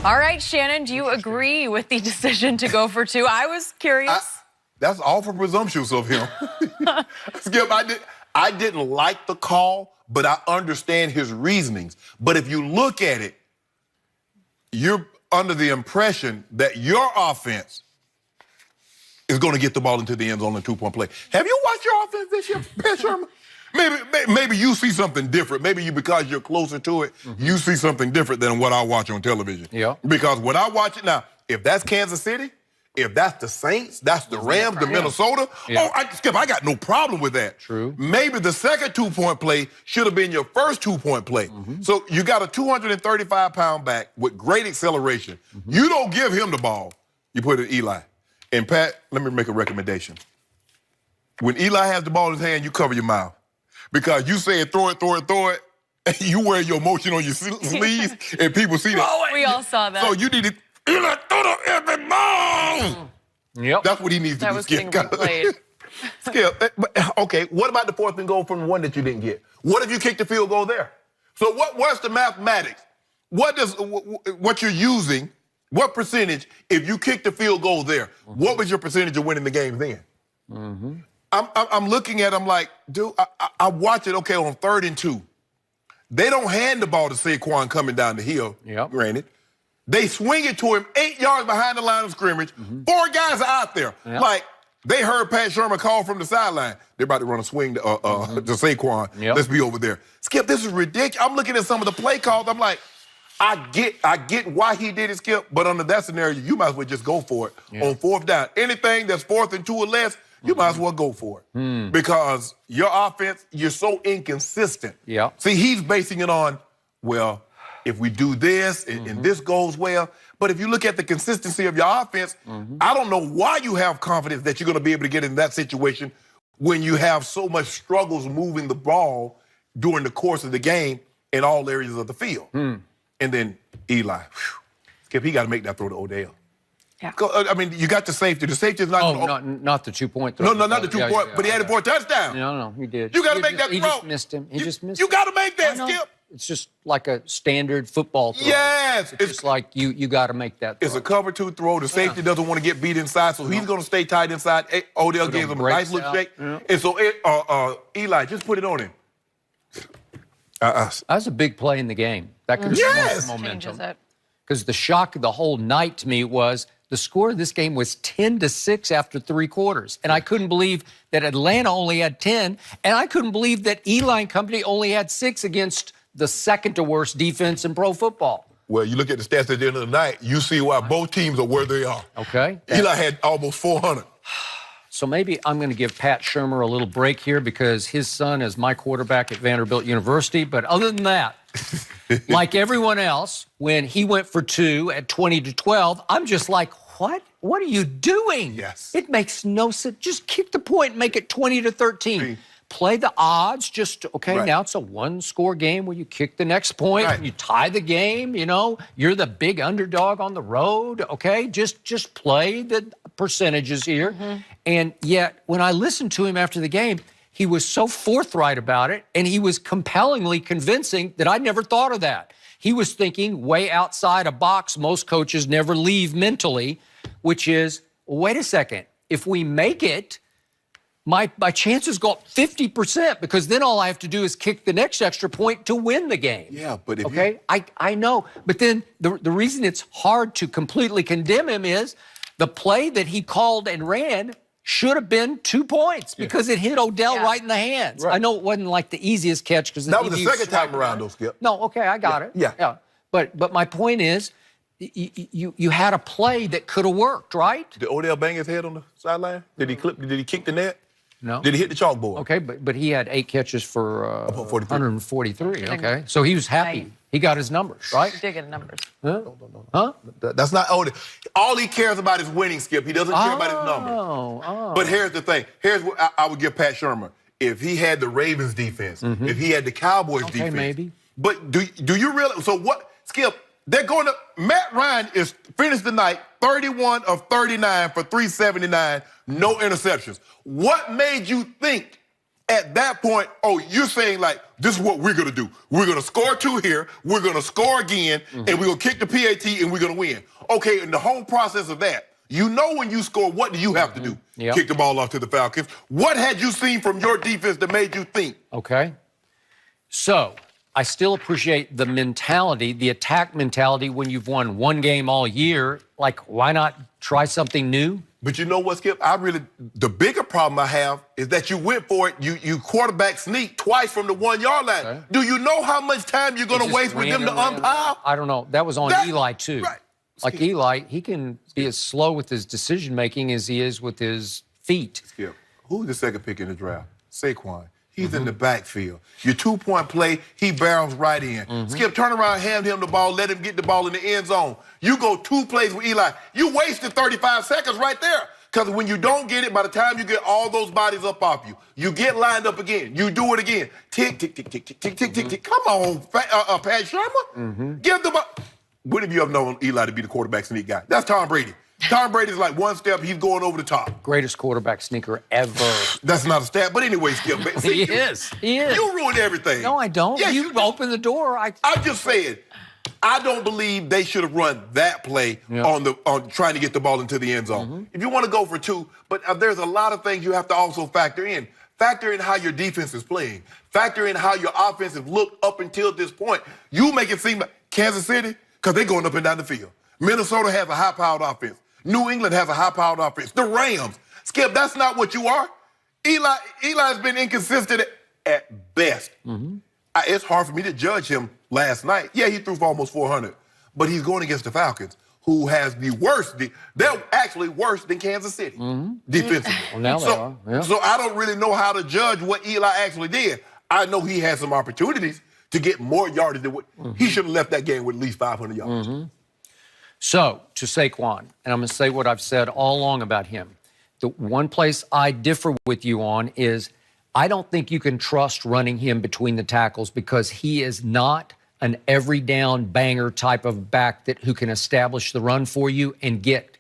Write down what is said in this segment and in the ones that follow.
All right, Shannon, do you agree with the decision to go for 2? I was curious. That's awful presumptuous of him. Skip, I didn't like the call, but I understand his reasonings. But if you look at it, you're under the impression that your offense is going to get the ball into the end zone in a 2-point play. Have you watched your offense this year, Pat Shurmur? Maybe you see something different. Maybe because you're closer to it, you see something different than what I watch on television. Yeah. Because when I watch it now, if that's Kansas City, if that's the Saints, that's the Rams, the Minnesota, Skip, I got no problem with that. True. Maybe the second 2-point play should have been your first 2-point play. So you got a 235-pound back with great acceleration. You don't give him the ball. You put it in Eli. And Pat, let me make a recommendation. When Eli has the ball in his hand, you cover your mouth. Because you say throw it, and you wear your emotion on your sleeves, and people see that. We all saw that. So you need to, Eli, throw the every ball! Yep. That's what he needs to do, That was getting Skip. replayed. Skip, okay, what about the 4th and goal from the one that you didn't get? What if you kick the field goal there? So what's the mathematics? What you're using, what percentage, if you kick the field goal there, what was your percentage of winning the game then? I'm looking at him like, dude, I watch it, okay, on 3rd and 2. They don't hand the ball to Saquon coming down the hill, granted. They swing it to him 8 yards behind the line of scrimmage. 4 guys are out there. Like, they heard Pat Shurmur call from the sideline. They're about to run a swing to Saquon. Let's be over there. Skip, this is ridiculous. I'm looking at some of the play calls. I'm like, I get why he did it, Skip, but under that scenario, you might as well just go for it on 4th down. Anything that's 4th and 2 or less, you might as well go for it. Because your offense, you're so inconsistent. See, he's basing it on, well, if we do this and this goes well. But if you look at the consistency of your offense, I don't know why you have confidence that you're going to be able to get in that situation when you have so much struggles moving the ball during the course of the game in all areas of the field. And then Eli, Skip, he got to make that throw to Odell. I mean, you got the safety. The safety is not. Not the 2-point throw. No, not the 2-point. But he had it for a touchdown. No, he did. You got to make that throw. He just missed him. He just missed him. You got to make that, Skip. It's just like a standard football throw. Yes. It's just like you got to make that throw. It's a cover 2 throw. The safety doesn't want to get beat inside, so he's going to stay tight inside. Odell gave him a nice little shake. And so Eli, just put it on him. That was a big play in the game. That could have momentum. Because the shock of the whole night to me was the score of this game was 10-6 after 3 quarters. And I couldn't believe that Atlanta only had 10. And I couldn't believe that Eli and company only had 6 against the second to worst defense in pro football. Well, you look at the stats at the end of the night, you see why both teams are where they are. Okay. Eli had almost 400. So maybe I'm going to give Pat Shurmur a little break here because his son is my quarterback at Vanderbilt University. But other than that, like everyone else, when he went for 2 at 20-12, I'm just like, what? What are you doing? Yes. It makes no sense. Just kick the point and make it 20-13. Play the odds. Just, now it's a 1-score game where you kick the next point. You tie the game, You're the big underdog on the road, okay? Just play the percentages here. And yet, when I listened to him after the game, he was so forthright about it, and he was compellingly convincing that I'd never thought of that. He was thinking way outside a box most coaches never leave mentally, which is, wait a second, if we make it, my chances go up 50% because then all I have to do is kick the next extra point to win the game. Yeah, but if I know. But then the reason it's hard to completely condemn him is the play that he called and ran should have been 2 points because it hit Odell right in the hands. I know it wasn't like the easiest catch because that was the second time around, though, Skip. No, I got it. Yeah. But my point is, you had a play that could have worked, right? Did Odell bang his head on the sideline? Did he kick the net? No. Did he hit the chalkboard? Okay, but he had 8 catches for 143. Okay, so he was happy. He got his numbers, right? He did get numbers. Huh? That's not Odell. All he cares about is winning, Skip. He doesn't care about his numbers. But here's the thing. Here's what I would give Pat Shurmur. If he had the Ravens defense, if he had the Cowboys defense. Maybe. But do you realize? So what, Skip? They're going to. Matt Ryan is finished the night 31 of 39 for 379, no interceptions. What made you think At that point, oh, you're saying like, this is what we're going to do. We're going to score 2 here. We're going to score again, and we're going to kick the PAT, and we're going to win. Okay, in the whole process of that, you know when you score, what do you have to do? Yep. Kick the ball off to the Falcons. What had you seen from your defense that made you think? Okay. So I still appreciate the mentality, the attack mentality when you've won 1 game all year. Like, why not try something new? But you know what, Skip? The bigger problem I have is that you went for it. You quarterback sneak twice from the 1-yard line. Okay. Do you know how much time you're going to waste with them to umpire? I don't know. That was on Eli, too. Right. Like Eli, he can be as slow with his decision-making as he is with his feet. Skip, who's the second pick in the draft? Saquon. He's in the backfield. Your 2-point play, he barrels right in. Skip, turn around, hand him the ball, let him get the ball in the end zone. You go 2 plays with Eli. You wasted 35 seconds right there. Because when you don't get it, by the time you get all those bodies up off you, you get lined up again. You do it again. Tick, tick, tick, tick, tick, tick, tick, tick, tick. Come on, Pat Shurmur. Give the ball. When have you ever known Eli to be the quarterback sneak guy? That's Tom Brady. Tom Brady's like 1 step, he's going over the top. Greatest quarterback sneaker ever. That's not a stat, but anyway, Skip. See, he is. You ruined everything. No, I don't. Yes, you opened the door. I'm just saying, I don't believe they should have run that play on trying to get the ball into the end zone. If you want to go for 2, but there's a lot of things you have to also factor in. Factor in how your defense is playing. Factor in how your offense has looked up until this point. You make it seem like Kansas City, because they're going up and down the field. Minnesota has a high-powered offense. New England has a high-powered offense. The Rams. Skip, that's not what you are. Eli's been inconsistent at best. It's hard for me to judge him last night. Yeah, he threw for almost 400. But he's going against the Falcons, who has the worst. They're actually worse than Kansas City defensively. Well, now they are. Yeah. So I don't really know how to judge what Eli actually did. I know he had some opportunities to get more yardage than what he should have left that game with at least 500 yards. So, to Saquon, and I'm going to say what I've said all along about him. The one place I differ with you on is I don't think you can trust running him between the tackles because he is not an every down banger type of back who can establish the run for you and get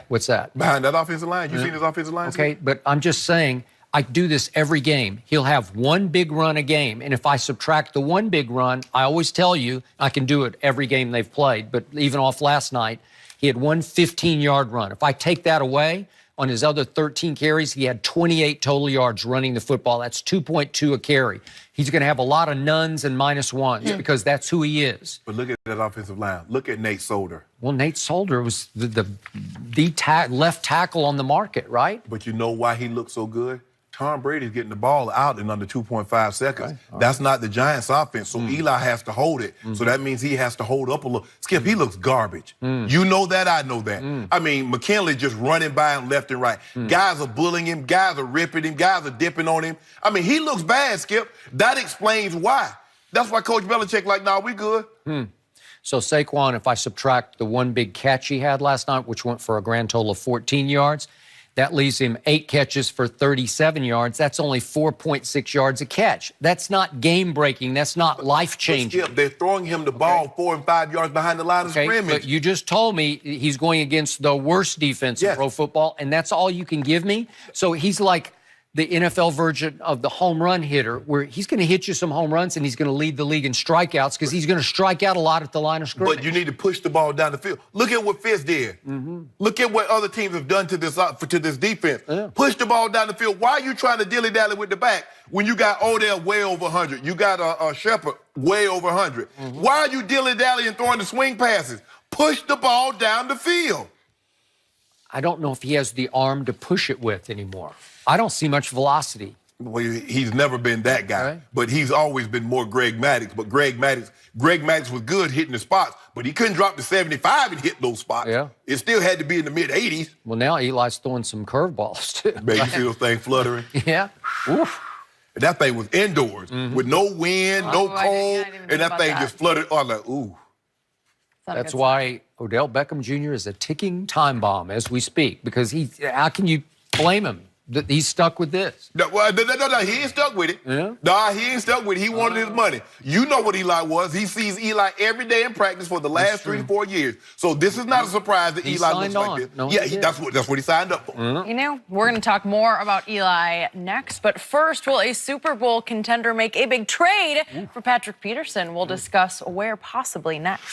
what's that? Behind that offensive line? You seen his offensive line? Okay, but I'm just saying, I do this every game. He'll have 1 big run a game, and if I subtract the 1 big run, I always tell you, I can do it every game they've played, but even off last night, he had 1 15-yard run. If I take that away, on his other 13 carries, he had 28 total yards running the football. That's 2.2 a carry. He's going to have a lot of nuns and -1s because that's who he is. But look at that offensive line. Look at Nate Solder. Well, Nate Solder was the left tackle on the market, right? But you know why he looked so good? Tom Brady's getting the ball out in under 2.5 seconds. Okay. That's not the Giants' offense, so Eli has to hold it. So that means he has to hold up a little. Skip, he looks garbage. You know that, I know that. I mean, McKinley just running by him left and right. Guys are bullying him, guys are ripping him, guys are dipping on him. I mean, he looks bad, Skip. That explains why. That's why Coach Belichick like, nah, we good. So Saquon, if I subtract the 1 big catch he had last night, which went for a grand total of 14 yards, that leaves him 8 catches for 37 yards. That's only 4.6 yards a catch. That's not game-breaking. That's not life-changing. Skip, they're throwing him the ball 4 and 5 yards behind the line of scrimmage. But you just told me he's going against the worst defense in pro football, and that's all you can give me? So he's like the NFL version of the home run hitter, where he's going to hit you some home runs and he's going to lead the league in strikeouts because he's going to strike out a lot at the line of scrimmage. But you need to push the ball down the field. Look at what Fitz did. Look at what other teams have done to this defense. Push the ball down the field. Why are you trying to dilly-dally with the back when you got Odell way over 100? You got a Shepard way over 100. Why are you dilly-dallying throwing the swing passes? Push the ball down the field. I don't know if he has the arm to push it with anymore. I don't see much velocity. Well, he's never been that guy, but he's always been more Greg Maddux. But Greg Maddux was good hitting the spots, but he couldn't drop to 75 and hit those spots. It still had to be in the mid-80s. Well, now Eli's throwing some curveballs, too. Man, you see those things fluttering? Oof. And that thing was indoors with no wind, no cold, and that thing just fluttered. I'm like, ooh. That's why Odell Beckham Jr. is a ticking time bomb as we speak, because how can you blame him? He's stuck with this. No, he ain't stuck with it. Yeah? Nah, he ain't stuck with it. He wanted his money. You know what Eli was. He sees Eli every day in practice for the last 3 to 4 years. So this is not a surprise that Eli looks like this. No, yeah, that's what he signed up for. You know, we're going to talk more about Eli next. But first, will a Super Bowl contender make a big trade for Patrick Peterson? We'll discuss where possibly next.